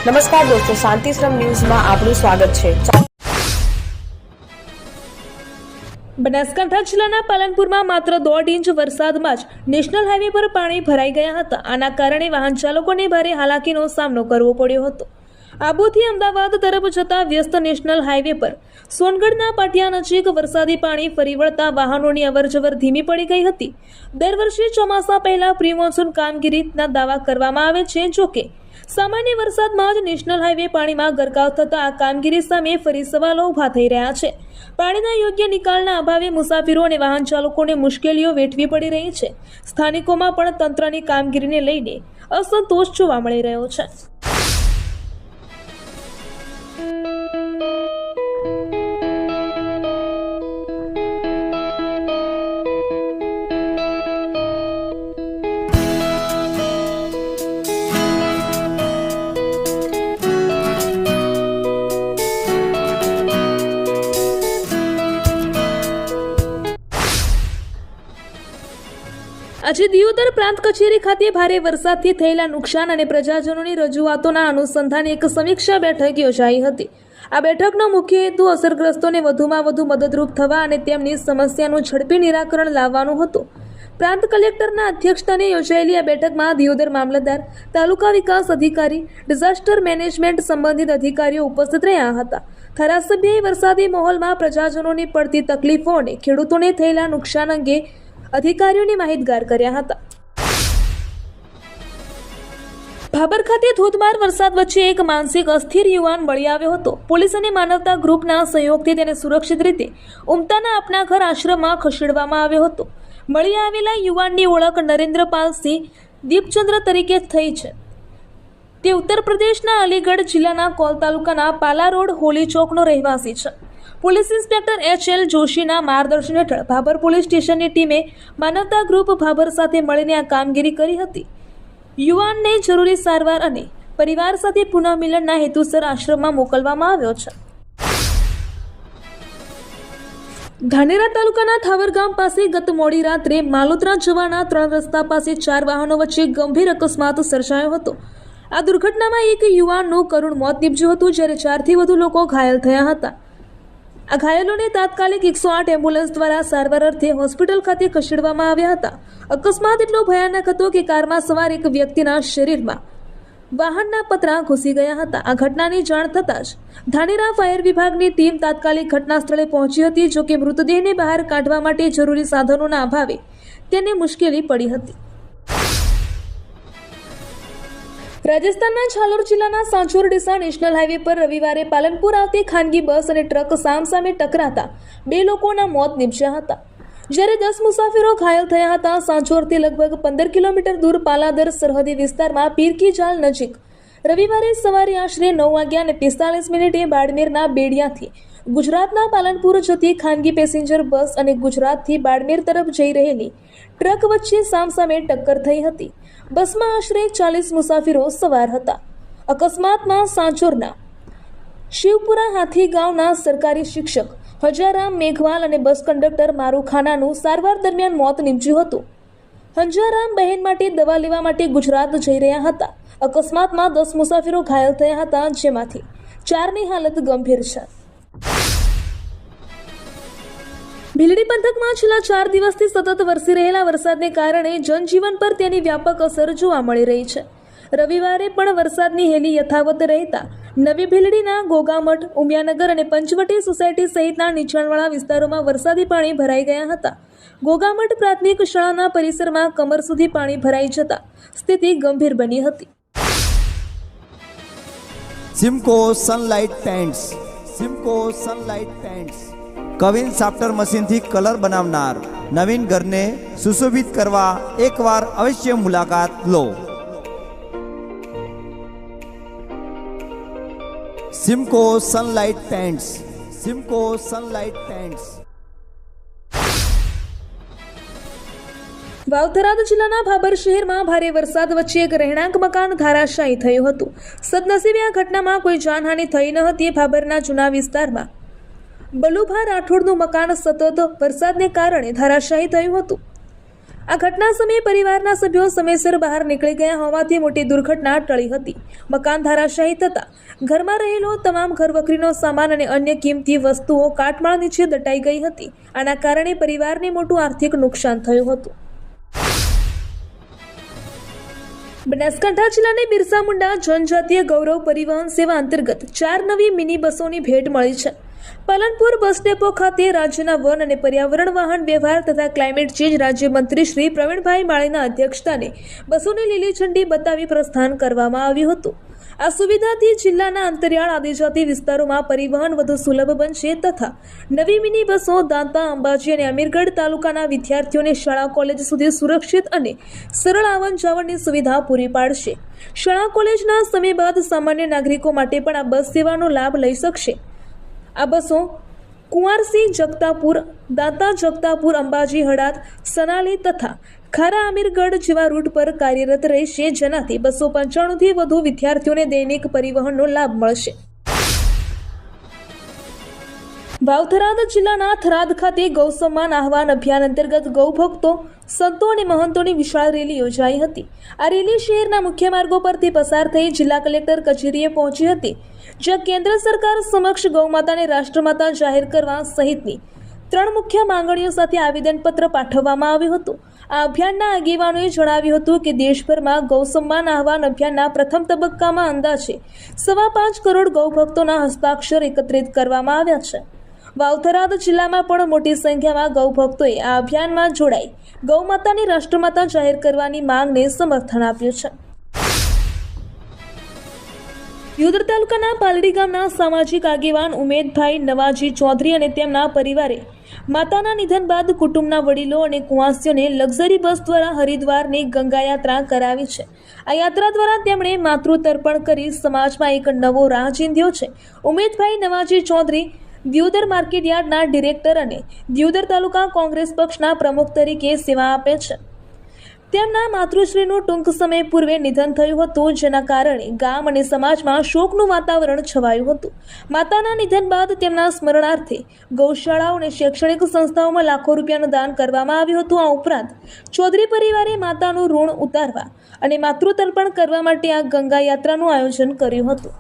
નમસ્કાર દોસ્તો, શાંતિશ્રમ ન્યૂઝમાં આપનું સ્વાગત છે। બનાસકાંઠા જિલ્લાના પાલનપુરમાં માત્ર 1.5 ઇંચ વરસાદમાં જ નેશનલ હાઈવે પર પાણી ભરાઈ ગયા હતા। આના કારણે વાહન ચાલકોને ભારે હાલાકીનો સામનો કરવો પડ્યો હતો। આબુથી અમદાવાદ તરફ જતા વ્યસ્ત નેશનલ હાઈવે પર સોનગઢના પાટિયા નજીક વરસાદી પાણી ફરી વળતા વાહનોની અવરજવર ધીમી પડી ગઈ હતી। દર વર્ષે ચોમાસા પહેલા પ્રી મોન્સૂન કામગીરીના દાવા કરવામાં આવે છે, જોકે સામાન્ય વરસાદમાં જ નેશનલ હાઈવે પાણીમાં ગરકાવ થતા આ કામગીરી સામે ફરી સવાલો ઊભા થઈ રહ્યા છે। પાણીના યોગ્ય નિકાલના અભાવે મુસાફરો અને વાહન ચાલકોને મુશ્કેલીઓ વેઠવી પડી રહી છે। સ્થાનિકોમાં પણ તંત્રની કામગીરીને લઈને અસંતોષ જોવા મળી રહ્યો છે। આજે દિયોદર પ્રાંત કચેરી ખાતે ભારે વરસાદથી થયેલા નુકસાન અને પ્રજાજનોની રજૂઆતોના અનુસંધાને એક સમીક્ષા બેઠક યોજાઈ હતી। આ બેઠકનો મુખ્ય હેતુ અસરગ્રસ્તોને વધુમાં વધુ મદદરૂપ થવા અને તેમની સમસ્યાનું ઝડપી નિરાકરણ લાવવાનો હતો। પ્રાંત કલેક્ટરના અધ્યક્ષસ્થાને યોજાયેલી આ બેઠકમાં દિયોદર મામલતદાર, તાલુકા વિકાસ અધિકારી, ડિઝાસ્ટર મેનેજમેન્ટ સંબંધિત અધિકારીઓ ઉપસ્થિત રહ્યા હતા। ધારાસભ્યએ વરસાદી માહોલમાં પ્રજાજનોને પડતી તકલીફો અને ખેડૂતોને થયેલા નુકસાન અંગે અધિકારીઓને માહિતગાર કર્યા હતા। ભાબર ખાતે ધોધમાર વરસાદ વચ્ચે એક માનસિક અસ્થિર યુવાન મળી આવ્યો હતો। પોલીસ અને માનવતા ગ્રુપના સહયોગથી તેને સુરક્ષિત રીતે ઉમતાના આપના ઘર આશ્રમમાં ખસેડવામાં આવ્યો હતો। મળી આવેલા યુવાનની ઓળખ નરેન્દ્રપાલસિંહ દીપચંદ્ર તરીકે થઈ છે। તે ઉત્તર પ્રદેશના અલીગઢ જિલ્લાના કોલ તાલુકાના પાલા રોડ હોલી ચોકનો રહેવાસી છે। Police inspector H.L. જોશીના માર્ગદર્શન હેઠળ ભાબર પોલીસ સ્ટેશનની ટીમે માનવતા ગ્રુપ ભાબર સાથે મળીને આ કામગીરી કરી હતી। યુવાનને જરૂરી સારવાર અને પરિવાર સાથે પુનઃમિલનના હેતુસર આશ્રમમાં મોકલવામાં આવ્યો છે। ધાનેરા તાલુકાના થાવર ગામ પાસે ગત મોડી રાત્રે માલોત્રા જવાના 3 રસ્તા પાસે 4 વાહનો વચ્ચે ગંભીર અકસ્માત સર્જાયો હતો। આ દુર્ઘટનામાં એક યુવાનનું કરુણ મોત નીપજ્યું હતું, જ્યારે 4 થી વધુ લોકો ઘાયલ થયા હતા। આ ઘાયલોને તાત્કાલિક 108 એમ્બ્યુલન્સ દ્વારા સારવાર અર્થે હોસ્પિટલ ખાતે ખસેડવામાં આવ્યા હતા। અકસ્માત એટલો ભયાનક હતો કે કારમાં સવાર એક વ્યક્તિના શરીરમાં વાહનના પતરા ઘૂસી ગયા હતા। આ ઘટનાની જાણ થતાં જ ધાનેરા ફાયર વિભાગની ટીમ તાત્કાલિક ઘટના સ્થળે પહોંચી હતી, જોકે મૃતદેહને બહાર કાઢવા માટે જરૂરી સાધનોના અભાવે તેને મુશ્કેલી પડી હતી। રાજસ્થાનના ઝાલોર જિલ્લાના સાંચોર ડીસા નેશનલ હાઈવે પર રવિવારે પાલનપુર આવતી ખાનગી બસ અને ટ્રક સામસામે ટકરાતા 2 લોકોના મોત નીપજ્યા હતા, જ્યારે 10 મુસાફરો ઘાયલ થયા હતા। સાંચોરથી લગભગ 15 કિલોમીટર દૂર પાલાદર સરહદી વિસ્તારમાં પીરકી જાલ નજીક રવિવારે સવારે આશરે 9:45 બાડમેરના બેડિયાથી ગુજરાતના પાલનપુર જતી ખાનગી પેસેન્જર બસ અને ગુજરાતથી બાડમેર તરફ જઈ રહેલી ટ્રક વચ્ચે સામસામે ટક્કર થઈ હતી। બસમાં આશરે 40 મુસાફરો સવાર હતા। અકસ્માતમાં સાંચોરના શિવપુરા હાથી ગામના સરકારી શિક્ષક હજારામ મેઘવાલ અને બસ કંડક્ટર મારુખાનાનું સારવાર દરમિયાન મોત નીપજ્યું હતું। હંજારામ બહેન માટે દવા લેવા માટે ગુજરાત જઈ રહ્યા હતા। અકસ્માતમાં 10 મુસાફરો ઘાયલ થયા હતા, જેમાંથી 4ની હાલત ગંભીર છે। ભીલડી પંથકમાં છેલ્લા 4 દિવસથી સતત વરસી રહેલા વરસાદને કારણે જનજીવન પર તેની વ્યાપક અસર જોવા મળી રહી છે। રવિવારે પણ વરસાદની હેલી યથાવત રહેતા નવી ભીલડીના ગોગામઠ, ઉમિયાનગર અને પંચવટી સોસાયટી સહિતના નીચાણવાળા વિસ્તારોમાં વરસાદી પાણી ભરાઈ ગયા હતા। ગોગામઠ પ્રાથમિક શાળાના પરિસરમાં કમર સુધી પાણી ભરાઈ જતા સ્થિતિ ગંભીર બની હતી। Simco sunlight paints, Simco sunlight paints કવિન સાફ્ટર મશીનથી કલર બનાવનાર નવીન ઘરને સુશોભિત કરવા એકવાર અવશ્ય મુલાકાત લો। Simco sunlight paints, Simco sunlight paints. વાવથરાદ જિલ્લાના ભાબર શહેરમાં ભારે વરસાદ વચ્ચે એક રહેણાંક મકાન ધરાશાયી થયું હતું। સદનસીબે આ ઘટનામાં કોઈ જાનહાનિ થઈ ન હતી। ભાબરના જૂના વિસ્તારમાં બલુભા રાઠોડનું મકાન સતત વરસાદને કારણે ધરાશાયી થયું હતું। આ ઘટના સમયે પરિવારના સભ્યો સમયસર બહાર નીકળી ગયા હોવાથી મોટી દુર્ઘટના ટળી હતી. મકાન ધરાશાયી થતા ઘરમાં રહેલો તમામ ઘરવખરીનો સામાન અને અન્ય કિંમતી વસ્તુઓ કાટમાળ નીચે દટાઈ ગઈ હતી. આના કારણે પરિવારને મોટું આર્થિક નુકસાન થયું હતું. બનાસકાંઠા જિલ્લાને બિરસા મુંડા જનજાતીય ગૌરવ પરિવહન સેવા અંતર્ગત 4 નવી મિની બસોની ભેટ મળી છે. પાલનપુર બસ ડેપો ખાતે રાજ્યના વન અને પર્યાવરણ વાહન વ્યવહાર તથા ક્લાઇમેટ ચેન્જ રાજ્યમંત્રી શ્રી પ્રવીણભાઈ માળીના અધ્યક્ષસ્થાને બસોને લીલી ઝંડી બતાવી પ્રસ્થાન કરવામાં આવ્યું હતું. આ સુવિધાથી જિલ્લાના અંતરિયાળ આદિજાતિ વિસ્તારોમાં પરિવહન વધુ સુલભ બનશે તથા નવી મિની બસો દાંતા, અંબાજી અને અમીરગઢ તાલુકાના વિદ્યાર્થીઓને શાળા કોલેજ સુધી સુરક્ષિત અને સરળ આવન જાવનની સુવિધા પૂરી પાડશે. શાળા કોલેજના સમય બાદ સામાન્ય નાગરિકો માટે પણ આ બસ સેવાનો લાભ લઈ શકશે. આ બસો કુંવારસી જગતાપુર, દાંતા જગતાપુર, અંબાજી, હડાદ, સનાલી તથા ખારા અમીરગઢ જેવા રૂટ પર કાર્યરત રહેશે, જેનાથી 295થી વધુ વિદ્યાર્થીઓને દૈનિક પરિવહનનો લાભ મળશે. વાવથરાદ જિલ્લાના થરાદ ખાતે ગૌસમ્માન આહવાન અભિયાન અંતર્ગત ગૌભક્તો, સંતો અને મહંતોની વિશાળ રેલી યોજાઈ હતી. આ રેલી શહેરના મુખ્ય માર્ગો પરથી પસાર થઈ જિલ્લા કલેક્ટર કચેરીએ પહોંચી હતી, જ્યાં કેન્દ્ર સરકાર સમક્ષ ગૌમાતાને રાષ્ટ્રમાતા જાહેર કરવા સહિતની 3 મુખ્ય માંગણીઓ સાથે આવેદનપત્ર પાઠવવામાં આવ્યું હતું. આ અભિયાનના આગેવાનોએ જણાવ્યું હતું કે દેશભરમાં ગૌસમ્માન આહવાન અભિયાનના પ્રથમ તબક્કામાં અંદાજે 5.25 કરોડ ગૌભક્તોના હસ્તાક્ષર એકત્રિત કરવામાં આવ્યા છે. વાવથરાદ જિલ્લામાં પણ મોટી સંખ્યામાં ગૌભક્તોએ આ અભિયાનમાં જોડાઈ ગૌમાતાને રાષ્ટ્રમાતા જાહેર કરવાની માંગને સમર્થન આપ્યું છે. દિયોદર તાલુકાના પાલડી ગામના સામાજિક આગેવાન ઉમેદભાઈ નવાજી ચૌધરી અને તેમના પરિવારે માતાના નિધન બાદ કુટુંબના વડીલો અને કુંવાસીઓને લક્ઝરી બસ દ્વારા હરિદ્વારની ગંગા યાત્રા કરાવી છે. આ યાત્રા દ્વારા તેમણે માતૃતર્પણ કરી સમાજમાં એક નવો રાહ ચીંધ્યો છે. ઉમેદભાઈ નવાજી ચૌધરી દિયોદર માર્કેટયાર્ડના ડિરેક્ટર અને દિયોદર તાલુકા કોંગ્રેસ પક્ષના પ્રમુખ તરીકે સેવા આપે છે. તેમના માતૃશ્રીનું ટૂંક સમય પૂર્વે નિધન થયું હતું, જેના કારણે ગામ અને સમાજમાં શોકનું વાતાવરણ છવાયું હતું. માતાના નિધન બાદ તેમના સ્મરણાર્થે ગૌશાળાઓ અને શૈક્ષણિક સંસ્થાઓમાં લાખો રૂપિયાનું દાન કરવામાં આવ્યું હતું. આ ઉપરાંત ચૌધરી પરિવારે માતાનું ઋણ ઉતારવા અને માતૃતર્પણ કરવા માટે આ ગંગા યાત્રાનું આયોજન કર્યું હતું.